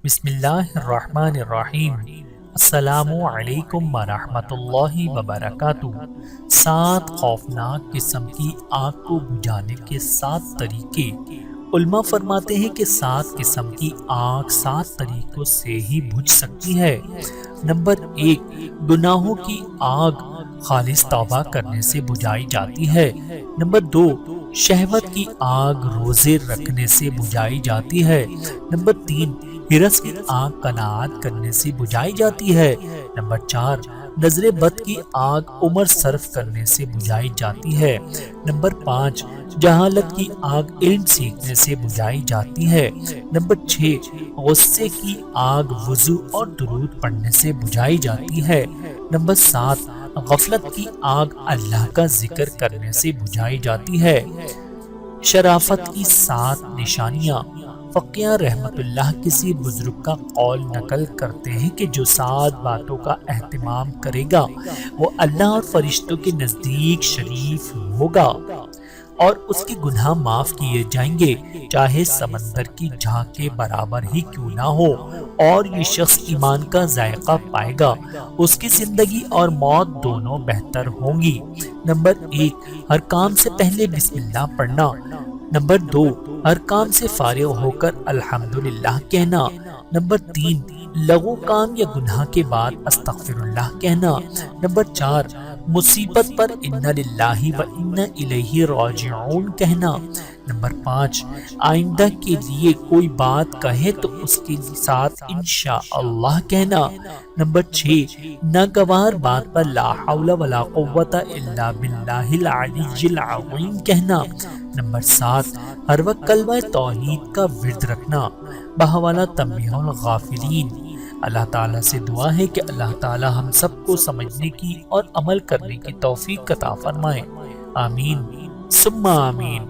بسم اللہ الرحمن الرحیم۔ السلام علیکم ورحمۃ اللہ وبرکاتہ۔ 7 خوفناک قسم کی آگ کو بجھانے کے 7 طریقے۔ علماء فرماتے ہیں کہ 7 قسم کی آگ 7 طریقوں سے ہی بجھ سکتی ہے۔ نمبر 1، گناہوں کی آگ خالص توبہ کرنے سے بجھائی جاتی ہے۔ نمبر 2، شہوت کی آگ روزے رکھنے سے بجھائی جاتی ہے۔ نمبر 3، ہرس کی آگ قناعت کرنے سے بجھائی جاتی ہے۔ نمبر 4، نظر بد کی آگ عمر صرف کرنے سے بجھائی جاتی ہے۔ نمبر 5، جہالت کی آگ علم سیکھنے سے بجھائی جاتی ہے۔ نمبر 6، غصے کی آگ وضو اور درود پڑھنے سے بجھائی جاتی ہے۔ نمبر 7، غفلت کی آگ اللہ کا ذکر کرنے سے بجھائی جاتی ہے۔ شرافت کی 7 نشانیاں۔ فقیہ رحمت اللہ کسی بزرگ کا قول نقل کرتے ہیں کہ جو 7 باتوں کا اہتمام کرے گا وہ اللہ اور فرشتوں کے نزدیک شریف ہوگا اور اس کے گناہ معاف کیے جائیں گے، چاہے سمندر کی جھاگ کے برابر ہی کیوں نہ ہو، اور یہ شخص ایمان کا ذائقہ پائے گا، اس کی زندگی اور موت دونوں بہتر ہوں گی۔ نمبر 1، ہر کام سے پہلے بسم اللہ پڑھنا۔ نمبر 2، ہر کام سے فارغ ہو کر الحمدللہ کہنا۔ نمبر 3، لغو کام یا گناہ کے بعد استغفر اللہ کہنا۔ نمبر 4، مصیبت پر انا للہ و انا الیہ راجعون کہنا۔ نمبر 5، آئندہ کے لیے کوئی بات کہے تو اس کے ساتھ انشاءاللہ کہنا۔ نمبر 6، ناگوار بات پر لا حول ولا قوت الا باللہ العلی العظیم کہنا۔ نمبر 7، ہر وقت کلمہ توحید کا ورد رکھنا۔ بحوالہ تنبیہ الغافلین۔ اللہ تعالیٰ سے دعا ہے کہ اللہ تعالیٰ ہم سب کو سمجھنے کی اور عمل کرنے کی توفیق عطا فرمائے۔ آمین ثم آمین۔